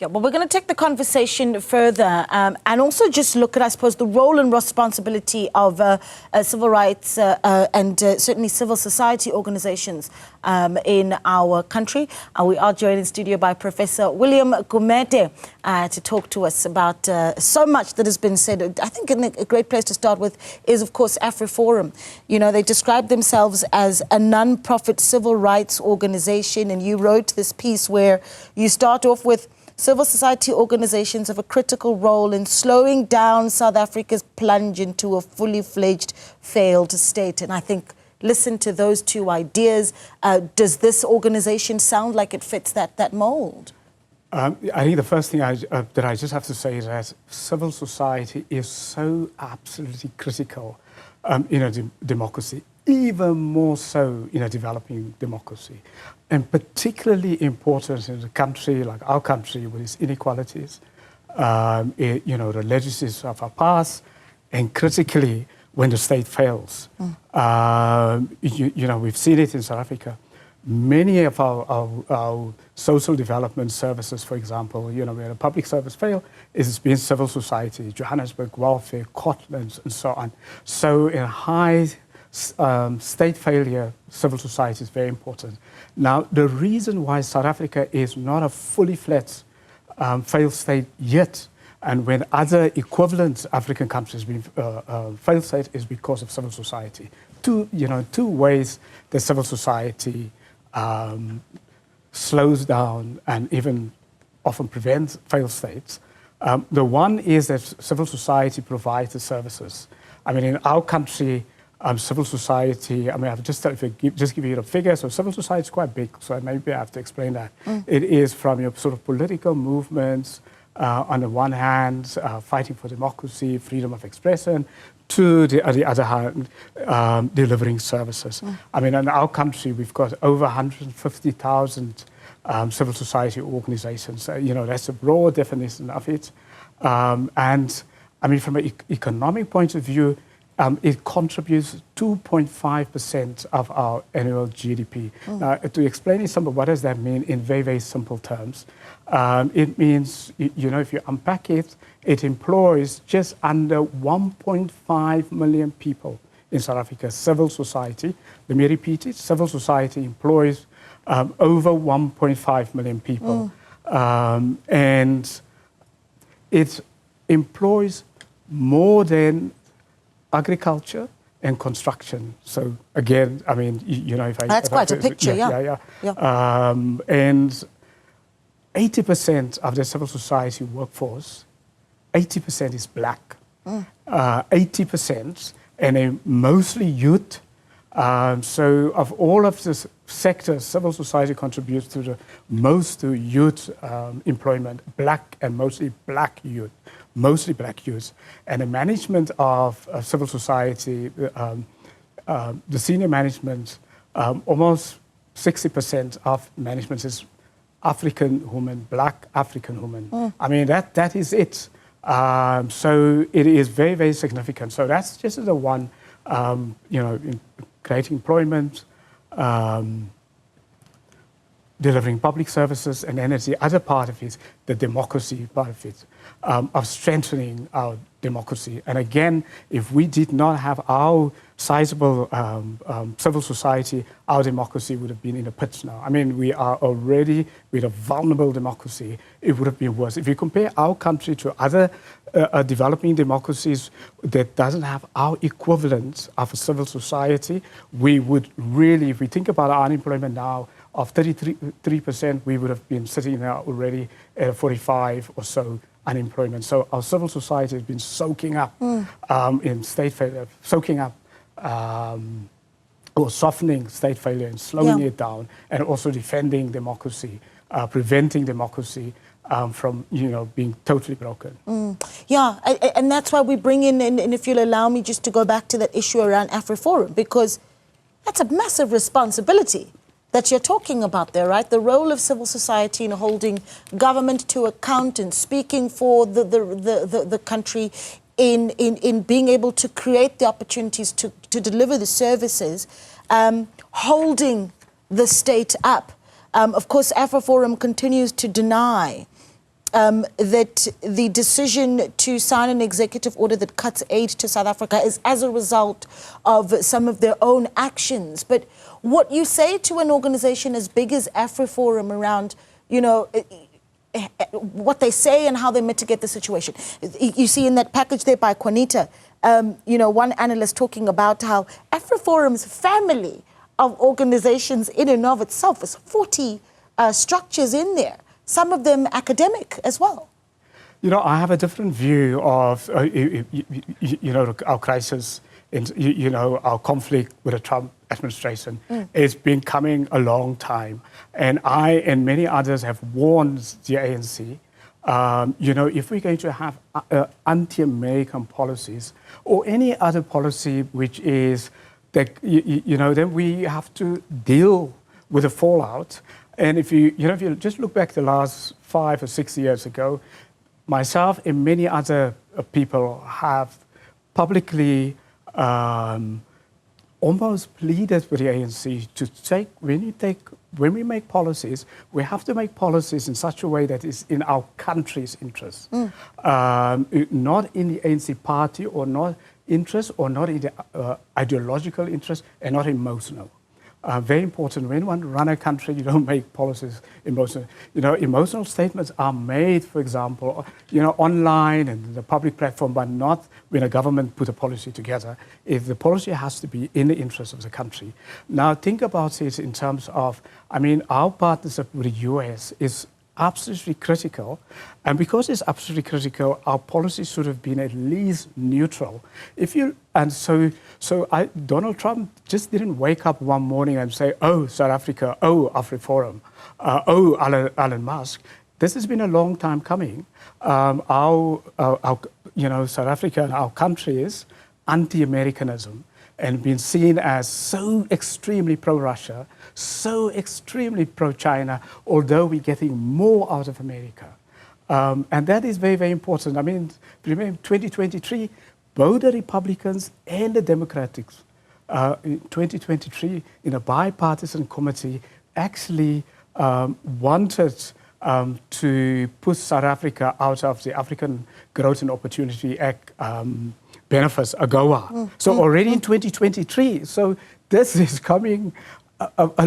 Yeah, well, we're going to take the conversation further and also just look at, I suppose, the role and responsibility of civil rights and certainly civil society organizations in our country. We are joined in studio by Professor William Gumede to talk to us about so much that has been said. I think a great place to start with is, of course, AfriForum. You know, they describe themselves as a non-profit civil rights organization, and you wrote this piece where you start off with civil society organizations have a critical role in slowing down South Africa's plunge into a fully fledged failed state. And I think, listen to those two ideas. Does this organization sound like it fits that mold? I think the first thing that I just have to say is that civil society is so absolutely critical in a democracy, even more so in a developing democracy, and particularly important in a country like our country with its inequalities, the legislation of our past, and critically when the state fails. We've seen it in South Africa. Many of our social development services, for example, where a public service fail, it's been civil society, Johannesburg welfare, Cortlands, and so on. So in high state failure, civil society is very important. Now, the reason why South Africa is not a fully fledged failed state yet, and when other equivalent African countries have been failed state, is because of civil society. Two ways that civil society slows down and even often prevents failed states. The one is that civil society provides the services. I mean, in our country, civil society, I've just give you the figures. So civil society is quite big, so maybe I have to explain that. It is from your sort of political movements, on the one hand, fighting for democracy, freedom of expression, to the other hand, delivering services. In our country, we've got over 150,000 civil society organizations. That's a broad definition of it. From an economic point of view, it contributes 2.5% of our annual GDP. Now, to explain it somewhat, what does that mean in very, very simple terms? It means, if you unpack it, it employs just under 1.5 million people in South Africa, civil society. Let me repeat it, civil society employs over 1.5 million people. And it employs more than agriculture and construction. So again, that's quite a picture, yeah. And 80% of the civil society workforce, 80% is black. 80%, and they're mostly youth. So of all of the sectors, civil society contributes to the most to youth employment, black and mostly black youth. And the management of civil society, the senior management, almost 60% of management is African women, black African women. That is it. So it is very, very significant. So that's just the one, in creating employment, delivering public services, and then the other part of it, the democracy part of it, of strengthening our democracy. And again, if we did not have our sizable civil society, our democracy would have been in the pits now. We are already with a vulnerable democracy. It would have been worse. If you compare our country to other developing democracies that doesn't have our equivalent of a civil society, we would really, if we think about our unemployment now, of 33%, we would have been sitting now already at 45 or so unemployment. So our civil society has been soaking up in state failure, soaking up or softening state failure and slowing it down, and also defending democracy, preventing democracy from being totally broken. And that's why we bring in, and if you'll allow me just to go back to that issue around AfriForum, because that's a massive responsibility that you're talking about there, right? The role of civil society in holding government to account and speaking for the country in being able to create the opportunities to deliver the services, holding the state up. Of course, AfriForum continues to deny that the decision to sign an executive order that cuts aid to South Africa is as a result of some of their own actions. But what you say to an organization as big as AfriForum around, you know, what they say and how they mitigate the situation. You see in that package there by Juanita, you know, one analyst talking about how AfriForum's family of organizations in and of itself is 40 structures in there, some of them academic as well. You know, I have a different view of, you know, our crisis, you know, our conflict with the Trump administration. It's been coming a long time. And I and many others have warned the ANC, you know, if we're going to have anti-American policies or any other policy which is, that, you know, then we have to deal with the fallout. And if you just look back the last 5 or 6 years ago, myself and many other people have publicly almost pleaded with the ANC to take, when we make policies, we have to make policies in such a way that is in our country's interest, not in the ANC party or not interest or not in the ideological interest and not emotional. Very important. When one run a country, you don't make policies emotional. You know, emotional statements are made, for example, you know, online and the public platform, but not when a government put a policy together. If the policy has to be in the interest of the country. Now, think about it in terms of, I mean, our partnership with the US is absolutely critical, and because it's absolutely critical, our policy should have been at least neutral. Donald Trump just didn't wake up one morning and say, "Oh, South Africa, oh, AfriForum, oh, Elon Musk." This has been a long time coming. You know, South Africa and our country is anti-Americanism and been seen as so extremely pro-Russia, so extremely pro-China, although we're getting more out of America. And that is very, very important. I mean, remember 2023, both the Republicans and the Democrats in 2023 in a bipartisan committee actually wanted to push South Africa out of the African Growth and Opportunity Act benefits, AGOA. So already in 2023, so this is coming,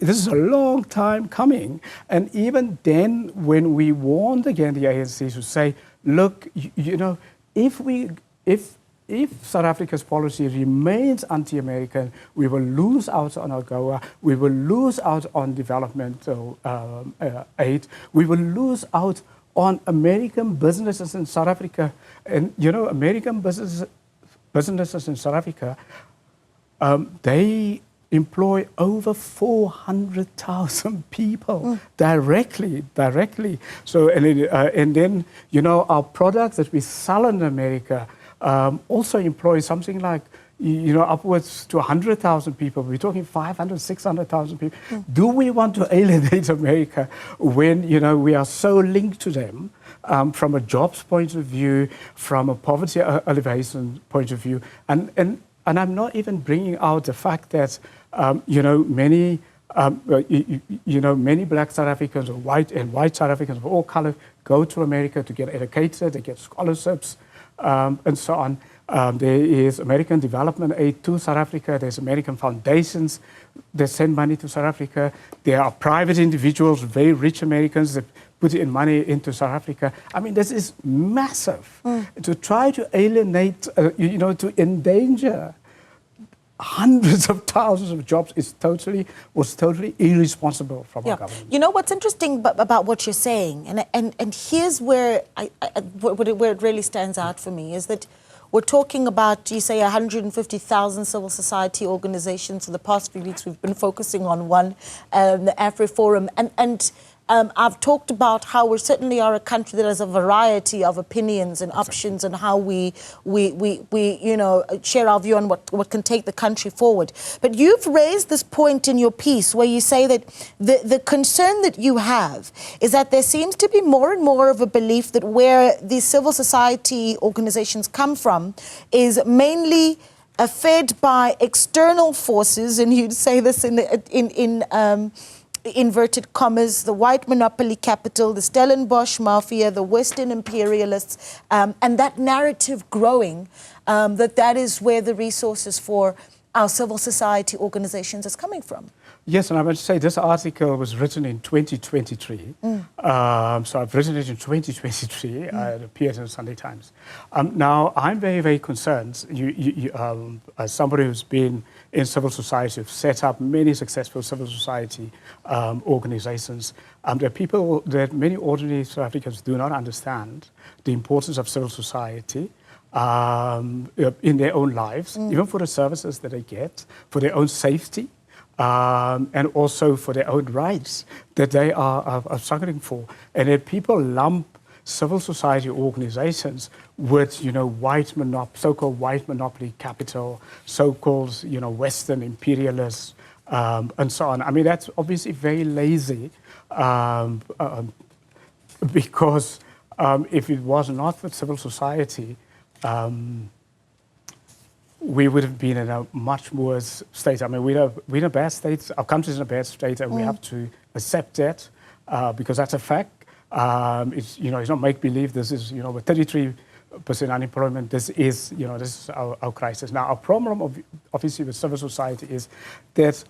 this is a long time coming. And even then, when we warned again the ANC to say, look, you know, if South Africa's policy remains anti-American, we will lose out on AGOA, we will lose out on developmental aid, we will lose out on American businesses in South Africa. And, you know, American businesses in South Africa, they employ over 400,000 people directly. So, and then, you know, our products that we sell in America also employ something like, you know, upwards to 100,000 people. We're talking 500, 600,000 people. Do we want to alienate America when, you know, we are so linked to them from a jobs point of view, from a poverty alleviation point of view? And I'm not even bringing out the fact that, you know, many black South Africans or white South Africans of all colors go to America to get educated, they get scholarships, and so on. There is American development aid to South Africa. There's American foundations that send money to South Africa. There are private individuals, very rich Americans that put in money into South Africa. I mean, this is massive. To try to alienate, you know, to endanger hundreds of thousands of jobs was totally irresponsible from our government. You know what's interesting about what you're saying, and here's where where it really stands out for me is that we're talking about, you say, 150,000 civil society organizations. For the past few weeks, we've been focusing on one, the AfriForum, and I've talked about how we certainly are a country that has a variety of opinions and options and how we you know, share our view on what can take the country forward. But you've raised this point in your piece where you say that the concern that you have is that there seems to be more and more of a belief that where these civil society organizations come from is mainly fed by external forces, and you'd say this inverted commas, the white monopoly capital, the Stellenbosch mafia, the Western imperialists, and that narrative growing, that is where the resources for our civil society organizations is coming from. Yes, and I must say this article was written in 2023. So I've written it in 2023. It appeared in the Sunday Times. Now, I'm very, very concerned. As somebody who's been in civil society, who've set up many successful civil society organizations, there are people that many ordinary South Africans do not understand the importance of civil society in their own lives, even for the services that they get, for their own safety, and also for their own rights that they are struggling for. And that people lump civil society organizations with, so-called white monopoly capital, so-called, Western imperialists, and so on. I mean, that's obviously very lazy, because if it was not for civil society, we would have been in a much worse state. I mean, we're in a bad state. Our country's in a bad state, and we have to accept that because that's a fact. It's not make believe. This is with 33% unemployment. This is our crisis. Now, our problem obviously with civil society is that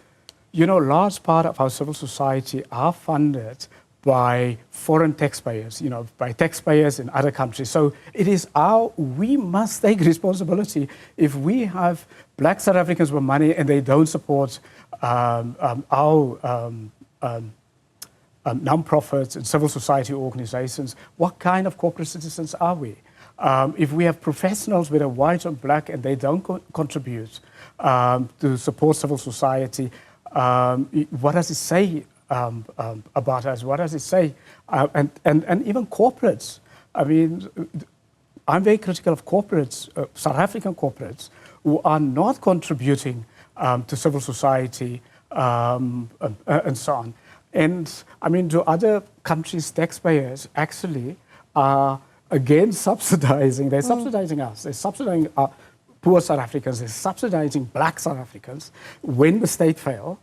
large part of our civil society are funded by foreign taxpayers, by taxpayers in other countries. So it is we must take responsibility. If we have black South Africans with money and they don't support our non-profits and civil society organizations, what kind of corporate citizens are we? If we have professionals that are white or black and they don't contribute to support civil society, what does it say about us? What does it say? And even corporates. I mean, I'm very critical of corporates, South African corporates, who are not contributing to civil society and so on. And I mean, do other countries' taxpayers actually are again subsidizing? They're subsidizing us. They're subsidizing poor South Africans. They're subsidizing black South Africans when the state fails.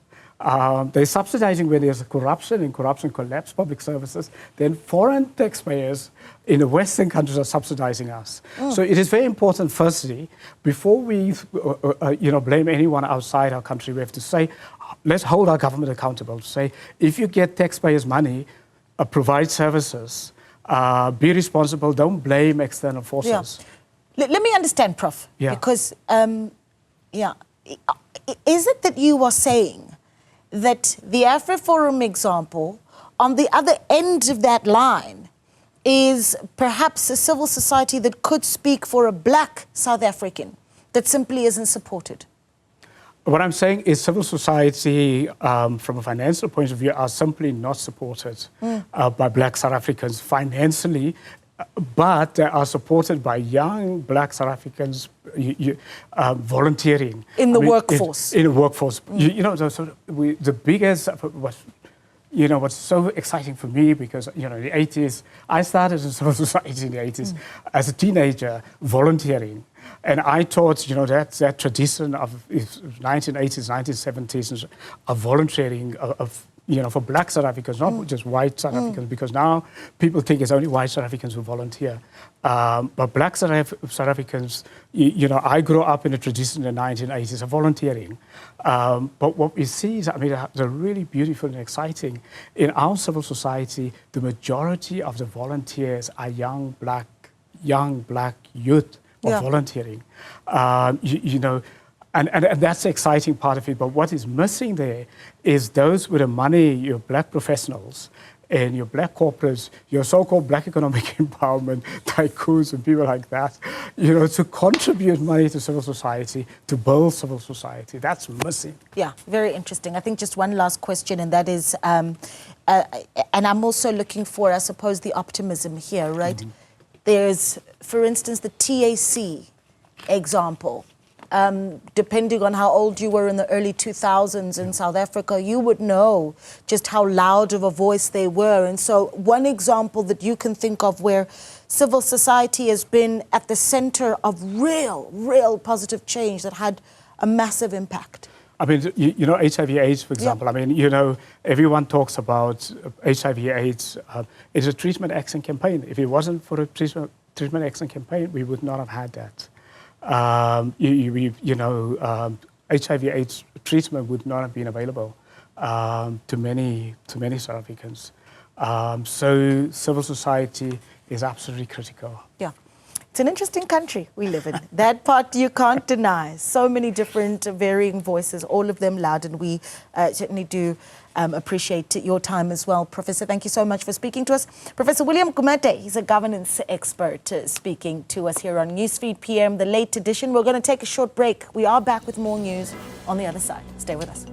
They're subsidizing when there's corruption and corruption collapse public services. Then foreign taxpayers in the Western countries are subsidizing us. So it is very important, firstly, before we blame anyone outside our country, we have to say, let's hold our government accountable to say, if you get taxpayers' money, provide services, be responsible, don't blame external forces. Yeah. Let me understand, Prof. Yeah. Because, is it that you are saying that the AfriForum example, on the other end of that line, is perhaps a civil society that could speak for a black South African that simply isn't supported? What I'm saying is civil society, from a financial point of view, are simply not supported by black South Africans financially, but they are supported by young black South Africans volunteering. In the workforce. In the workforce. The biggest, what's so exciting for me, because, in the 80s, I started in civil society in the 80s as a teenager volunteering. And I thought, that tradition of 1980s, 1970s of volunteering, for black South Africans, not just white South Africans, because now people think it's only white South Africans who volunteer. But black South Africans, I grew up in a tradition in the 1980s of volunteering. But what we see is, they're really beautiful and exciting. In our civil society, the majority of the volunteers are young black youth volunteering. And that's the exciting part of it. But what is missing there is those with the money, your black professionals and your black corporates, your so-called black economic empowerment tycoons and people like that, to contribute money to civil society, to build civil society. That's missing. Yeah, very interesting. I think just one last question, and that is, and I'm also looking for, I suppose, the optimism here, right? There's, for instance, the TAC example. Depending on how old you were in the early 2000s in South Africa, you would know just how loud of a voice they were. And so one example that you can think of where civil society has been at the center of real positive change that had a massive impact. I mean, you know, HIV/AIDS, for example. I mean, you know, everyone talks about HIV/AIDS. It's a treatment action campaign. If it wasn't for a treatment action campaign, we would not have had that. HIV/AIDS treatment would not have been available to many South Africans. So civil society is absolutely critical. Yeah. It's an interesting country we live in. That part you can't deny. So many different varying voices, all of them loud, and we certainly do appreciate your time as well. Professor, thank you so much for speaking to us. Professor William Gumede, he's a governance expert speaking to us here on Newsfeed PM, the late edition. We're going to take a short break. We are back with more news on the other side. Stay with us.